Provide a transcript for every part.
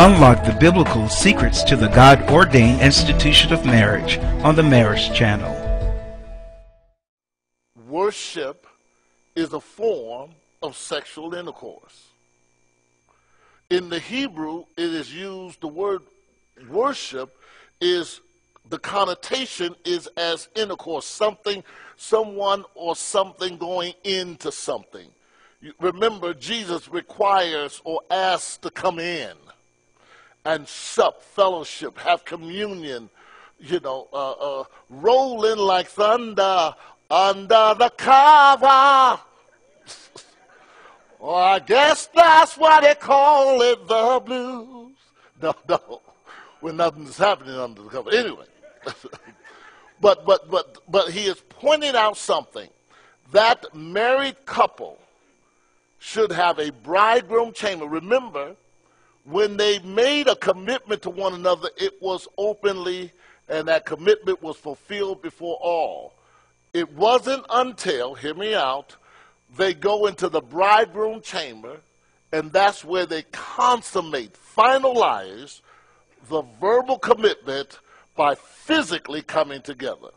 Unlock the biblical secrets to the God-ordained institution of marriage on the Marriage Channel. Worship is a form of sexual intercourse. In the Hebrew, it is used, the word worship is, the connotation is as intercourse, something, someone or something going into something. Remember, Jesus requires or asks to come in and sup, fellowship, have communion, roll in like thunder under the cover. Oh, I guess that's why they call it the blues. No, when nothing's happening under the cover. Anyway, but he is pointing out something. That married couple should have a bridegroom chamber. Remember, when they made a commitment to one another, it was openly, and that commitment was fulfilled before all. It wasn't until, hear me out, they go into the bridegroom chamber, and that's where they consummate, finalize the verbal commitment by physically coming together.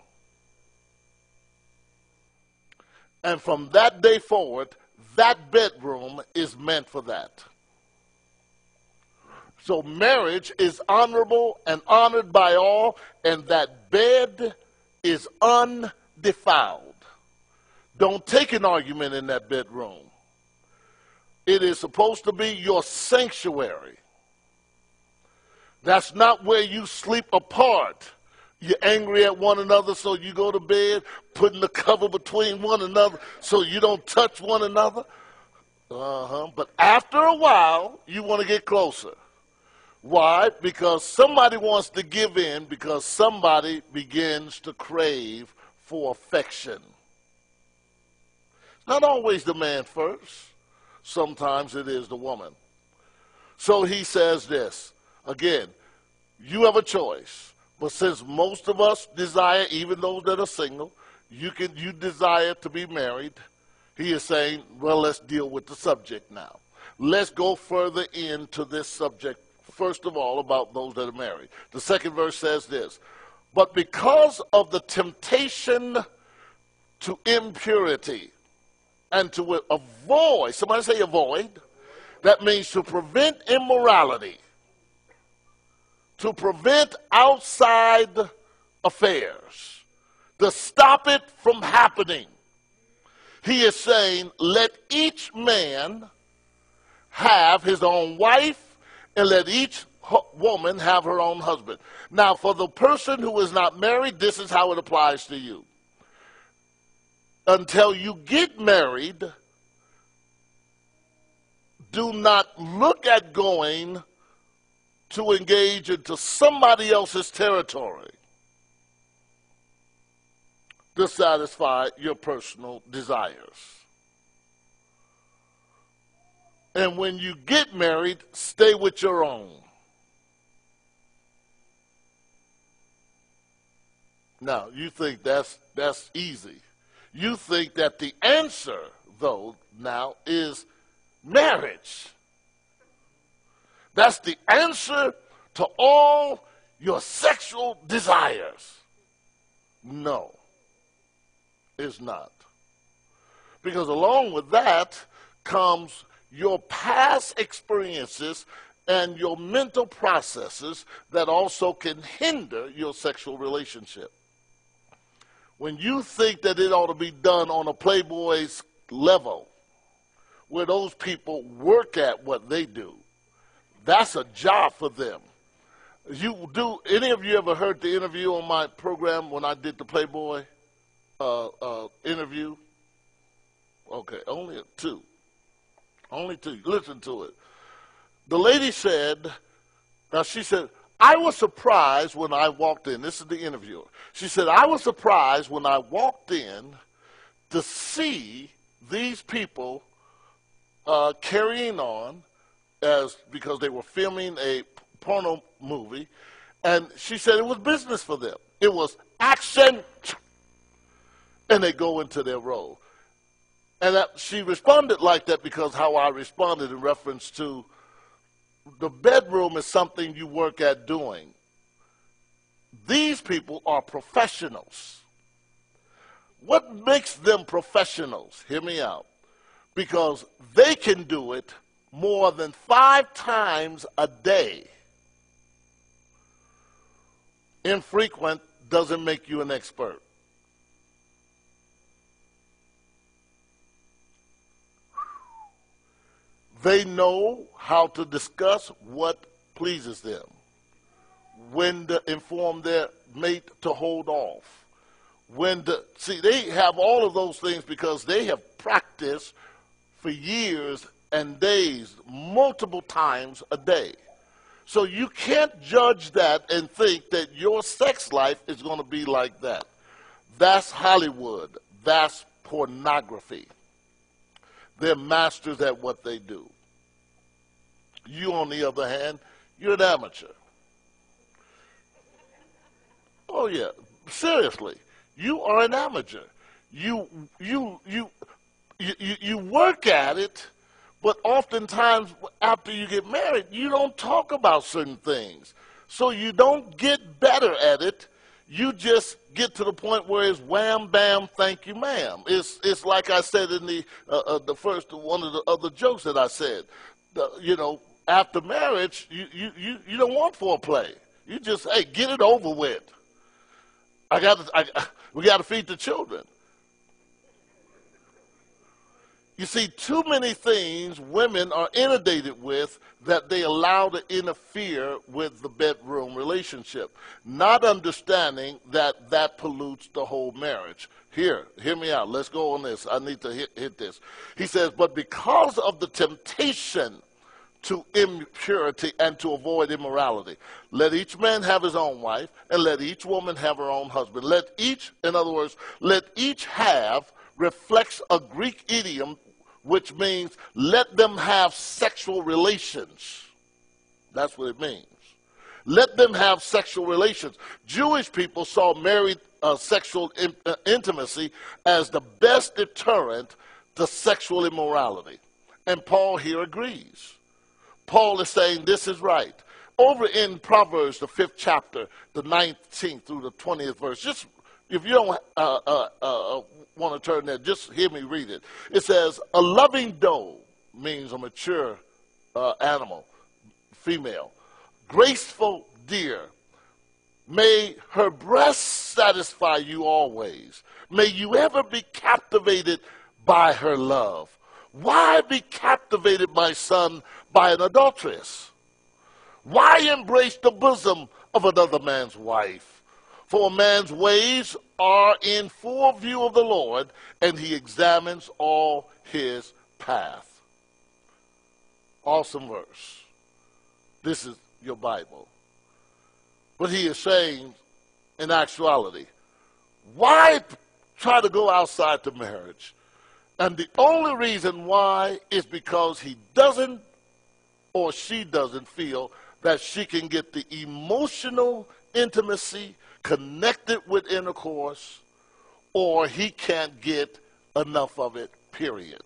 And from that day forward, that bedroom is meant for that. So marriage is honorable and honored by all, and that bed is undefiled. Don't take an argument in that bedroom. It is supposed to be your sanctuary. That's not where you sleep apart. You're angry at one another, so you go to bed, putting the cover between one another so you don't touch one another. But after a while, you want to get closer. Why? Because somebody wants to give in, because somebody begins to crave for affection. Not always the man first. Sometimes it is the woman. So he says this. Again, you have a choice. But since most of us desire, even those that are single, you desire to be married, he is saying, well, let's deal with the subject now. Let's go further into this subject, first of all, about those that are married. The second verse says this, but because of the temptation to impurity and to avoid, somebody say avoid, that means to prevent immorality, to prevent outside affairs, to stop it from happening. He is saying, let each man have his own wife, and let each woman have her own husband. Now, for the person who is not married, this is how it applies to you. Until you get married, do not look at going to engage into somebody else's territory to satisfy your personal desires. And when you get married, stay with your own. Now, you think that's easy. You think that the answer, though, now is marriage. That's the answer to all your sexual desires. No, it's not. Because along with that comes your past experiences and your mental processes that also can hinder your sexual relationship. When you think that it ought to be done on a Playboy's level, where those people work at what they do, that's a job for them. Any of you ever heard the interview on my program when I did the Playboy interview? Okay, only two. Only two. Listen to it. The lady said, she said, I was surprised when I walked in. This is the interviewer. She said, I was surprised when I walked in to see these people carrying on because they were filming a porno movie. And she said it was business for them. It was action, and they go into their role. And she responded like that because how I responded in reference to the bedroom is something you work at doing. These people are professionals. What makes them professionals? Hear me out. Because they can do it more than 5 times a day. Infrequent doesn't make you an expert. They know how to discuss what pleases them, when to inform their mate to hold off, they have all of those things because they have practiced for years and days, multiple times a day. So you can't judge that and think that your sex life is going to be like that. That's Hollywood. That's pornography. They're masters at what they do. You, on the other hand, you're an amateur. Oh, yeah. Seriously. You are an amateur. You work at it, but oftentimes after you get married, you don't talk about certain things. So you don't get better at it. You just get to the point where it's wham, bam, thank you, ma'am. It's like I said in the first one of the other jokes that I said. After marriage, you don't want foreplay. You just, hey, get it over with. We got to feed the children. You see, too many things women are inundated with that they allow to interfere with the bedroom relationship, not understanding that pollutes the whole marriage. Hear me out. Let's go on this. I need to hit this. He says, but because of the temptation to impurity and to avoid immorality, let each man have his own wife, and let each woman have her own husband. In other words, let each have reflects a Greek idiom which means let them have sexual relations. That's what it means. Let them have sexual relations. Jewish people saw married sexual intimacy as the best deterrent to sexual immorality. And Paul here agrees. Paul is saying this is right. Over in Proverbs, the 5th chapter, the 19th through the 20th verse, just if you don't want to turn there, just hear me read it. It says, a loving doe means a mature animal, female. Graceful deer, may her breasts satisfy you always. May you ever be captivated by her love. Why be captivated, my son, by an adulteress? Why embrace the bosom of another man's wife? For a man's ways are in full view of the Lord, and he examines all his path. Awesome verse. This is your Bible. But he is saying, in actuality, why try to go outside the marriage? And the only reason why is because he doesn't or she doesn't feel that she can get the emotional intimacy connected with intercourse, or he can't get enough of it, period.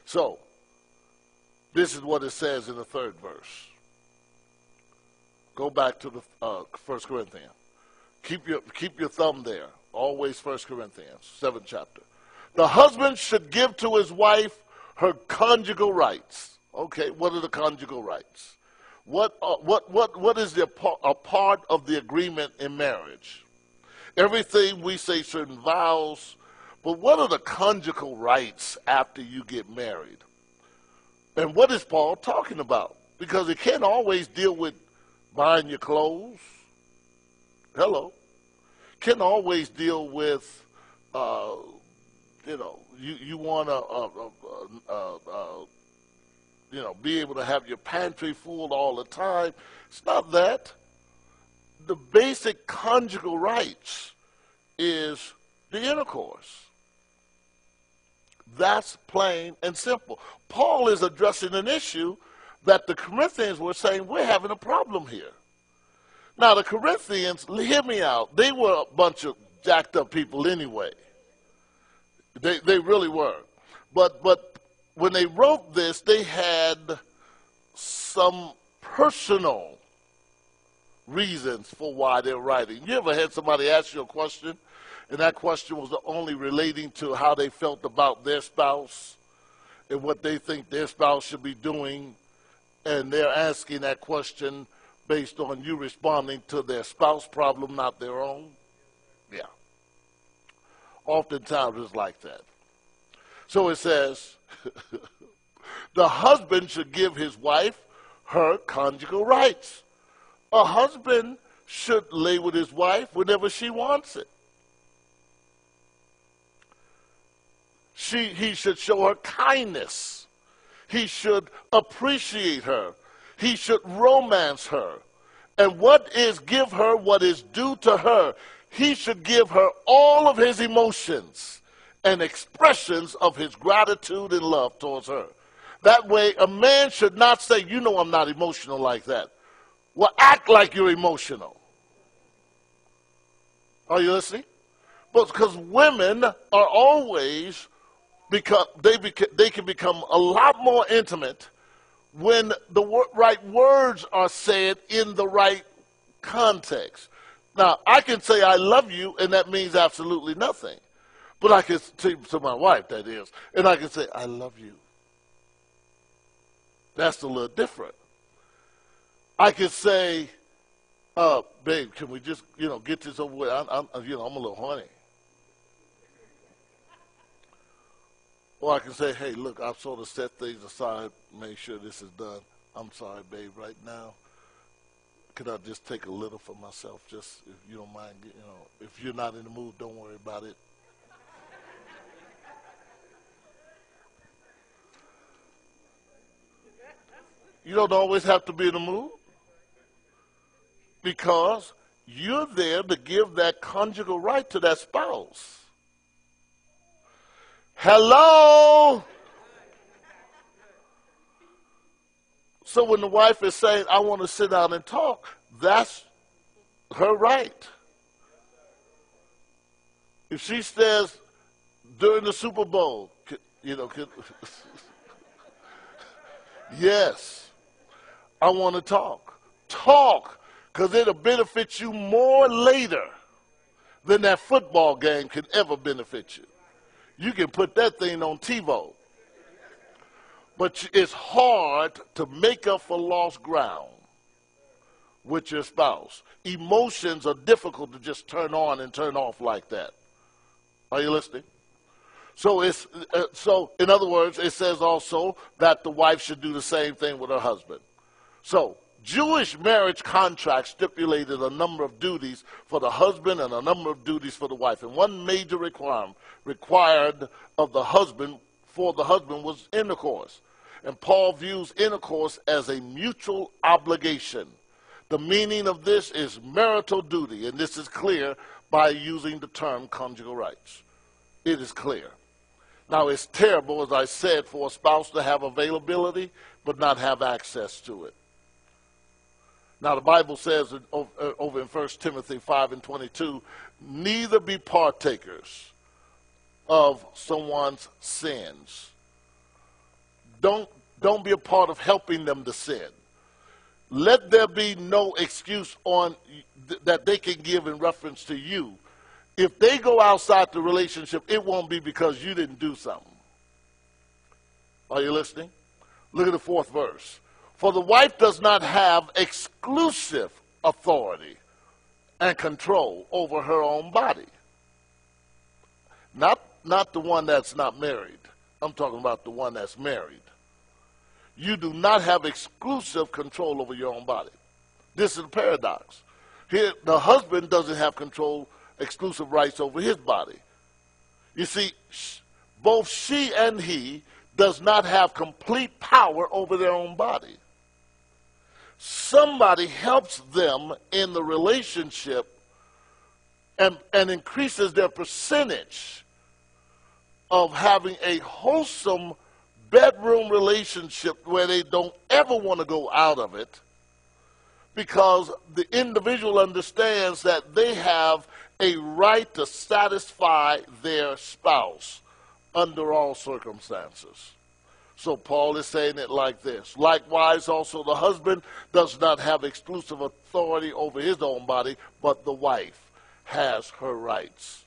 So, this is what it says in the 3rd verse. Go back to the 1 Corinthians. Keep your thumb there. Always 1 Corinthians, 7th chapter. The husband should give to his wife her conjugal rights. Okay, what are the conjugal rights? What is a part of the agreement in marriage? Everything we say, certain vows, but what are the conjugal rights after you get married? And what is Paul talking about? Because it can't always deal with buying your clothes. Hello. Can't always deal with, you want to, be able to have your pantry full all the time. It's not that. The basic conjugal rights is the intercourse. That's plain and simple. Paul is addressing an issue that the Corinthians were saying, we're having a problem here. Now, the Corinthians, hear me out, they were a bunch of jacked up people anyway. They really were. But when they wrote this, they had some personal reasons for why they're writing. You ever had somebody ask you a question, and that question was only relating to how they felt about their spouse and what they think their spouse should be doing, and they're asking that question based on you responding to their spouse problem, not their own? Yeah. Oftentimes it's like that. So it says, the husband should give his wife her conjugal rights. A husband should lay with his wife whenever she wants it. He should show her kindness. He should appreciate her. He should romance her. And give her what is due to her. He should give her all of his emotions and expressions of his gratitude and love towards her. That way, a man should not say, you know I'm not emotional like that. Well, act like you're emotional. Are you listening? Because women are always, they can become a lot more intimate when the right words are said in the right context. Now, I can say I love you, and that means absolutely nothing. But I can say to my wife, that is, and I can say, I love you. That's a little different. I can say, babe, can we just, get this over with? I'm a little horny. Or I can say, hey, look, I've sort of set things aside, make sure this is done. I'm sorry, babe, right now. Could I just take a little for myself, just if you don't mind, if you're not in the mood, don't worry about it. You don't always have to be in the mood because you're there to give that conjugal right to that spouse. Hello? So when the wife is saying, I want to sit down and talk, that's her right. If she says during the Super Bowl, yes, I want to talk. Talk, because it'll benefit you more later than that football game can ever benefit you. You can put that thing on TiVo. But it's hard to make up for lost ground with your spouse. Emotions are difficult to just turn on and turn off like that. Are you listening? So in other words, it says also that the wife should do the same thing with her husband. So Jewish marriage contracts stipulated a number of duties for the husband and a number of duties for the wife. And one major requirement required of the husband was intercourse. And Paul views intercourse as a mutual obligation. The meaning of this is marital duty, and this is clear by using the term conjugal rights. It is clear. Now, it's terrible, as I said, for a spouse to have availability but not have access to it. Now, the Bible says over in 1 Timothy 5:22, neither be partakers of someone's sins. Don't be a part of helping them to sin. Let there be no excuse that they can give in reference to you. If they go outside the relationship, it won't be because you didn't do something. Are you listening? Look at the 4th verse. For the wife does not have exclusive authority and control over her own body. Not the one that's not married. I'm talking about the one that's married. You do not have exclusive control over your own body. This is a paradox. Here, the husband doesn't have exclusive rights over his body. You see, both she and he does not have complete power over their own body. Somebody helps them in the relationship and increases their percentage of having a wholesome bedroom relationship where they don't ever want to go out of it, because the individual understands that they have a right to satisfy their spouse under all circumstances. So Paul is saying it like this. Likewise, also the husband does not have exclusive authority over his own body, but the wife has her rights.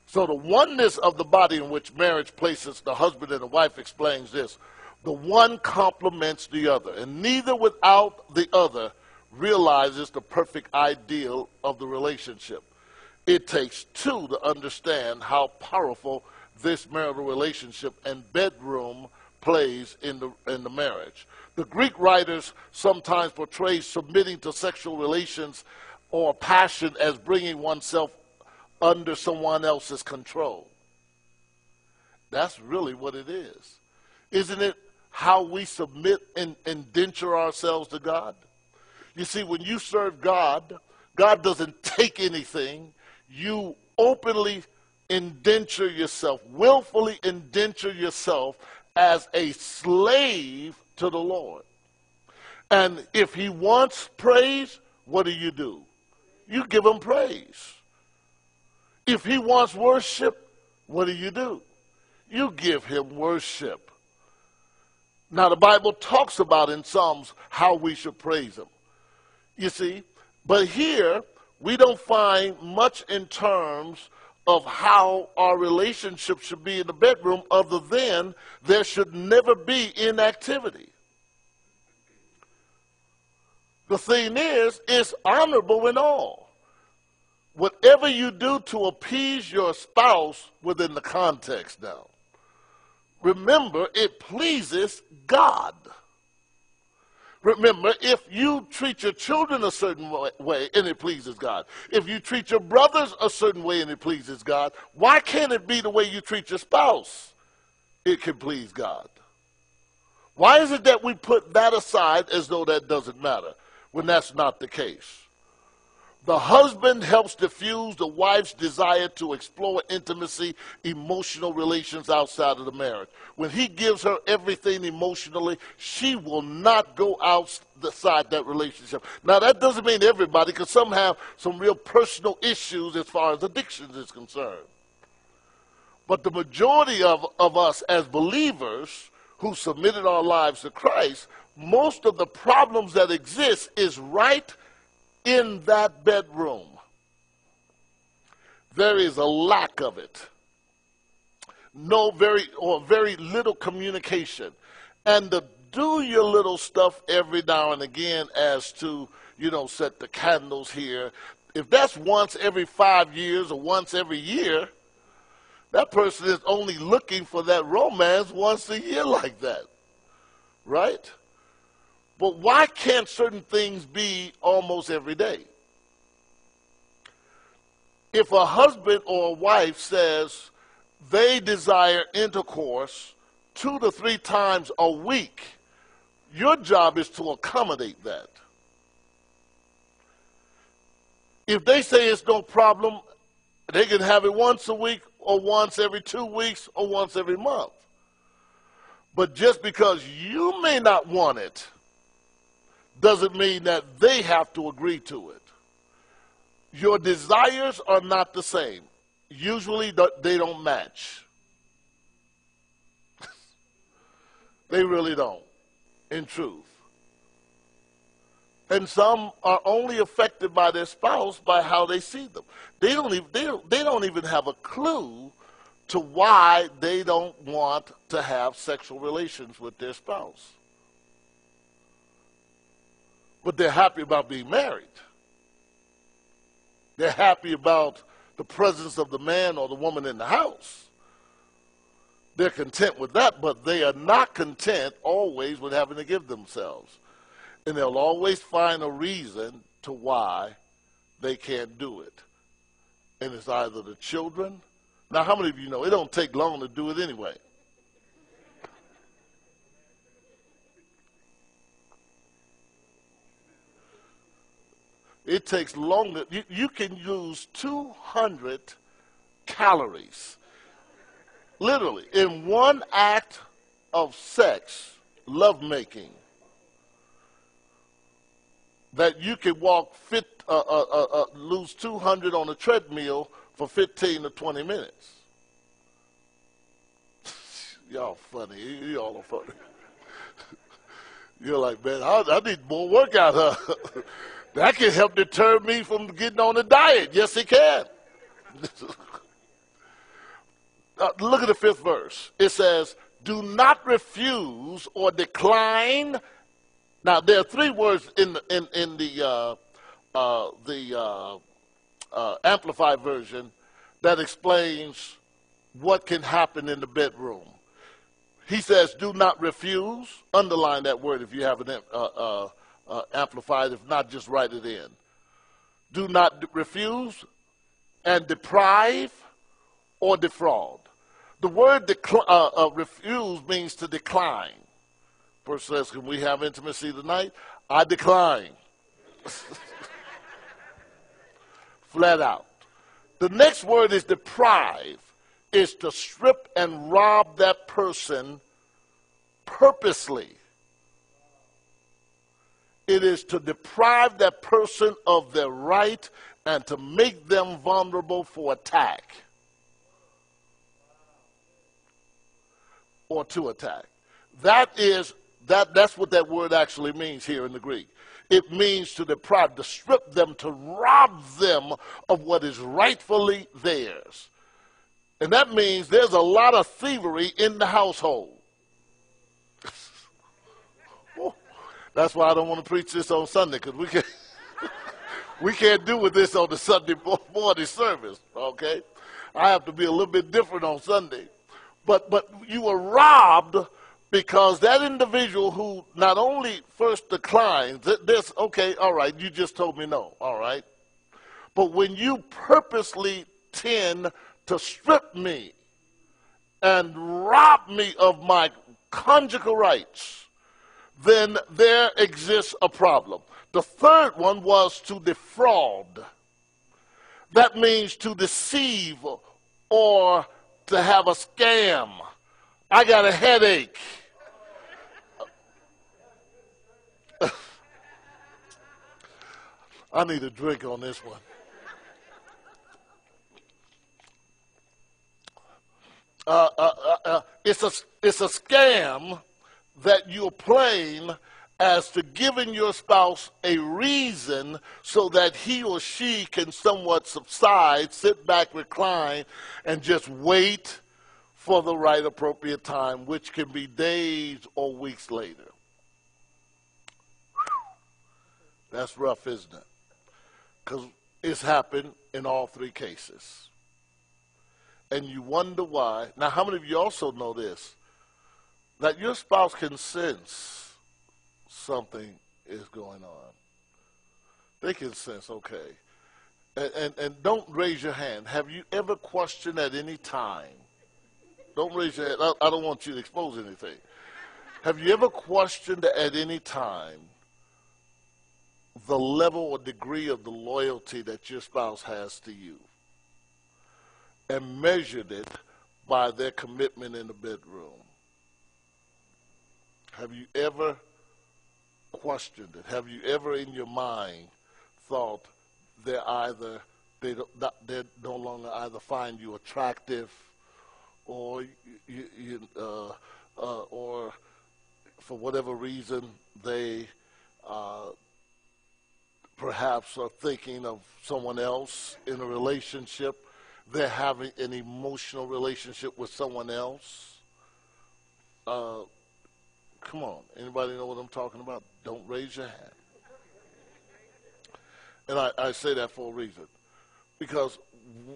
So the oneness of the body in which marriage places the husband and the wife explains this. The one complements the other, and neither without the other realizes the perfect ideal of the relationship. It takes two to understand how powerful this marital relationship and bedroom plays in the marriage. The Greek writers sometimes portray submitting to sexual relations or passion as bringing oneself under someone else's control. That's really what it is. Isn't it how we submit and indenture ourselves to God? You see, when you serve God, God doesn't take anything. You openly indenture yourself, willfully indenture yourself as a slave to the Lord. And if he wants praise, what do? You give him praise. If he wants worship, what do? You give him worship. Now, the Bible talks about in Psalms how we should praise him. You see, but here we don't find much in terms of how our relationship should be in the bedroom, other than there should never be inactivity. The thing is, it's honorable in all. Whatever you do to appease your spouse within the context now, remember, it pleases God. Remember, if you treat your children a certain way and it pleases God, if you treat your brothers a certain way and it pleases God, why can't it be the way you treat your spouse? It can please God. Why is it that we put that aside as though that doesn't matter, when that's not the case? The husband helps diffuse the wife's desire to explore intimacy, emotional relations outside of the marriage. When he gives her everything emotionally, she will not go outside that relationship. Now, that doesn't mean everybody, because some have some real personal issues as far as addictions is concerned. But the majority of us as believers who submitted our lives to Christ, most of the problems that exist is right in that bedroom. There is a lack of it. Very little communication. And to do your little stuff every now and again as to, set the candles here. If that's once every 5 years or once every year, that person is only looking for that romance once a year like that. Right? But why can't certain things be almost every day? If a husband or a wife says they desire intercourse 2 to 3 times a week, your job is to accommodate that. If they say it's no problem, they can have it once a week or once every 2 weeks or once every month. But just because you may not want it doesn't mean that they have to agree to it. Your desires are not the same. Usually they don't match. They really don't, in truth. And some are only affected by their spouse by how they see them. They don't even have a clue to why they don't want to have sexual relations with their spouse. But they're happy about being married. They're happy about the presence of the man or the woman in the house. They're content with that, but they are not content always with having to give themselves. And they'll always find a reason to why they can't do it. And it's either the children. Now, how many of you know it don't take long to do it anyway? It takes longer. You can use 200 calories, literally, in one act of sex, lovemaking, that you can lose 200 on a treadmill for 15 to 20 minutes. Y'all funny. Y'all are funny. You're like, man, I need more workout, huh? That can help deter me from getting on a diet. Yes, it can. Look at the 5th verse. It says, do not refuse or decline. Now, there are 3 words in the Amplified version that explains what can happen in the bedroom. He says, do not refuse. Underline that word if you have an Amplified. If not, just write it in. Do not refuse and deprive or defraud. The word refuse means to decline. Person says, can we have intimacy tonight? I decline. Flat out. The next word is deprive. Is to strip and rob that person purposely. It is to deprive that person of their right and to make them vulnerable for attack. Or to attack. That's what that word actually means here in the Greek. It means to deprive, to strip them, to rob them of what is rightfully theirs. And that means there's a lot of thievery in the household. That's why I don't want to preach this on Sunday, because we can't do with this on the Sunday morning service, okay? I have to be a little bit different on Sunday. But you were robbed because that individual who not only first declines, this, okay, all right, you just told me no, all right? But when you purposely tend to strip me and rob me of my conjugal rights, then there exists a problem. The 3rd one was to defraud. That means to deceive or to have a scam. I got a headache. I need a drink on this one. It's a scam that you're playing as to giving your spouse a reason so that he or she can somewhat subside, sit back, recline, and just wait for the right appropriate time, which can be days or weeks later. That's rough, isn't it? Because it's happened in all 3 cases. And you wonder why. Now, how many of you also know this? That your spouse can sense something is going on. They can sense, okay. And don't raise your hand. Have you ever questioned at any time? Don't raise your hand. I don't want you to expose anything. Have you ever questioned at any time the level or degree of the loyalty that your spouse has to you? And measured it by their commitment in the bedroom? Have you ever questioned it? Have you ever in your mind thought they no longer either find you attractive or or for whatever reason they perhaps are thinking of someone else in a relationship? They're having an emotional relationship with someone else. Come on, anybody know what I'm talking about? Don't raise your hand. And I say that for a reason. Because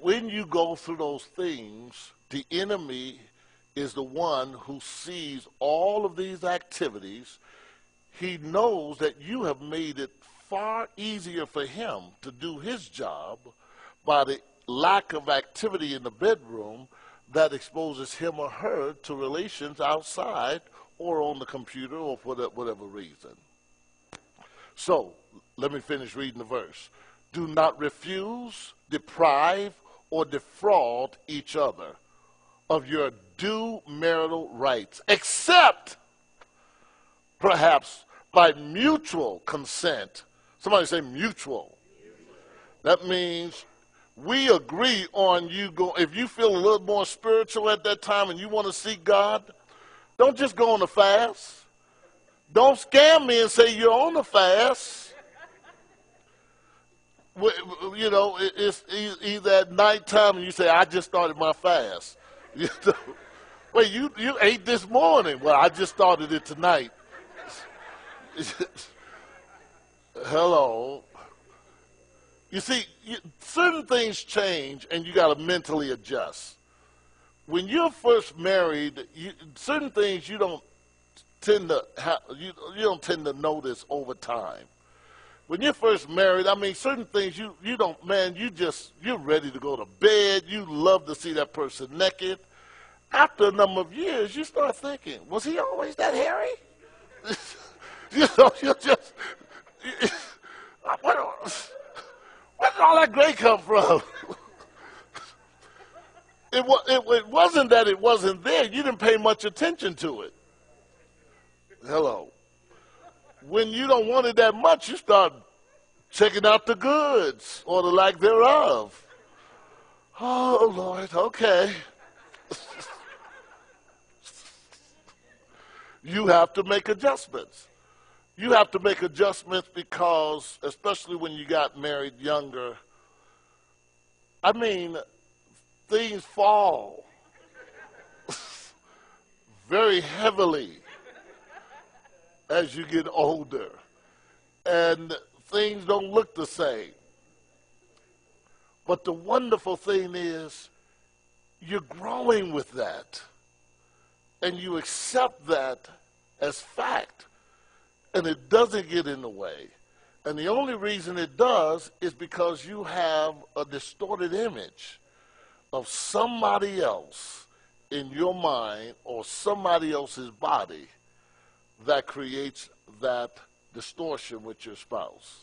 when you go through those things, the enemy is the one who sees all of these activities. He knows that you have made it far easier for him to do his job by the lack of activity in the bedroom that exposes him or her to relations outside or on the computer or for whatever reason. So, let me finish reading the verse. Do not refuse, deprive, or defraud each other of your due marital rights, except perhaps by mutual consent. Somebody say mutual. That means we agree on you go. If you feel a little more spiritual at that time and you want to seek God, Don't just go on a fast. Don't scam me and say you're on a fast. You know, it's either at nighttime and you say, I just started my fast. You know? Wait, you ate this morning. Well, I just started it tonight. Hello. You see, certain things change and you got to mentally adjust. When you're first married, certain things you don't tend to you don't tend to notice over time. When you're first married, I mean, certain things you don't, man, you're ready to go to bed. You love to see that person naked. After a number of years, you start thinking, was he always that hairy? You know, you just, where did all that gray come from? It wasn't that it wasn't there. You didn't pay much attention to it. Hello. When you don't want it that much, you start checking out the goods or the lack thereof. Oh, Lord, okay. You have to make adjustments. You have to make adjustments because, especially when you got married younger, I mean, things fall very heavily as you get older, and things don't look the same. But the wonderful thing is you're growing with that, and you accept that as fact, and it doesn't get in the way. And the only reason it does is because you have a distorted image of somebody else in your mind or somebody else's body that creates that distortion with your spouse.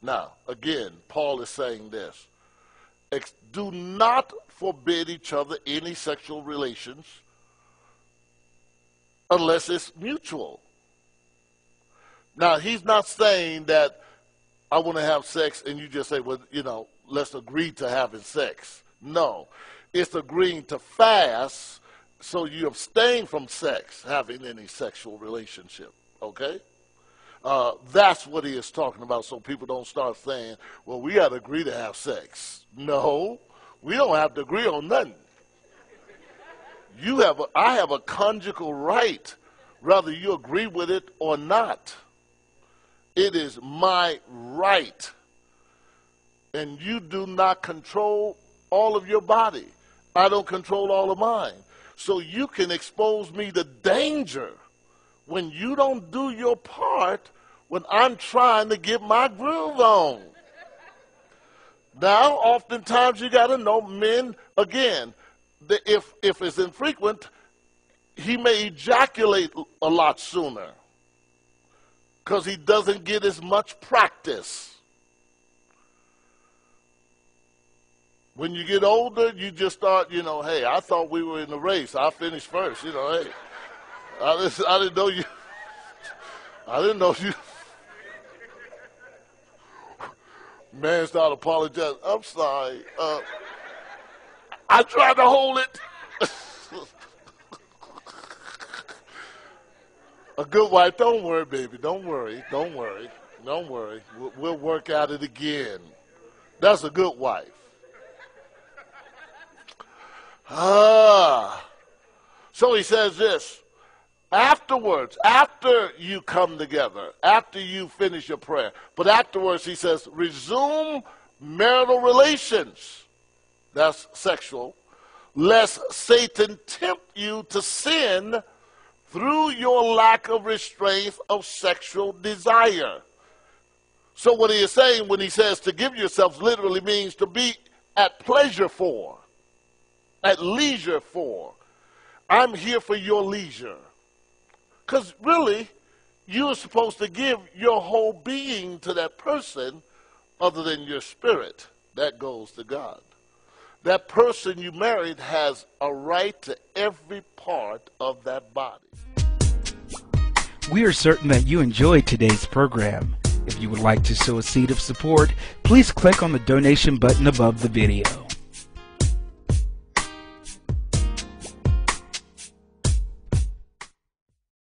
Now, again, Paul is saying this. Do not forbid each other any sexual relations unless it's mutual. Now, he's not saying that I want to have sex and you just say, well, you know, let's agree to having sex. No, it's agreeing to fast so you abstain from sex, having any sexual relationship, okay? That's what he is talking about, so people don't start saying, well, we got to agree to have sex. No, we don't have to agree on nothing. I have a conjugal right, whether you agree with it or not. It is my right. And you do not control all of your body. I don't control all of mine. So you can expose me to danger when you don't do your part when I'm trying to get my groove on. Now, oftentimes you got to know men, again, if it's infrequent, he may ejaculate a lot sooner because he doesn't get as much practice. When you get older, you just start, you know, hey, I thought we were in the race. I finished first, you know, hey. I didn't know you. I didn't know you. Man started apologizing. I'm sorry. I tried to hold it. A good wife, don't worry, baby. Don't worry. Don't worry. Don't worry. We'll work at it again. That's a good wife. So he says this. Afterwards, after you come together, after you finish your prayer, but afterwards he says, resume marital relations. That's sexual. Lest Satan tempt you to sin through your lack of restraint of sexual desire. So what he is saying when he says to give yourselves literally means to be at pleasure for, at leisure for. I'm here for your leisure. Because really, you're supposed to give your whole being to that person other than your spirit. That goes to God. That person you married has a right to every part of that body. We are certain that you enjoyed today's program. If you would like to sow a seed of support, please click on the donation button above the video.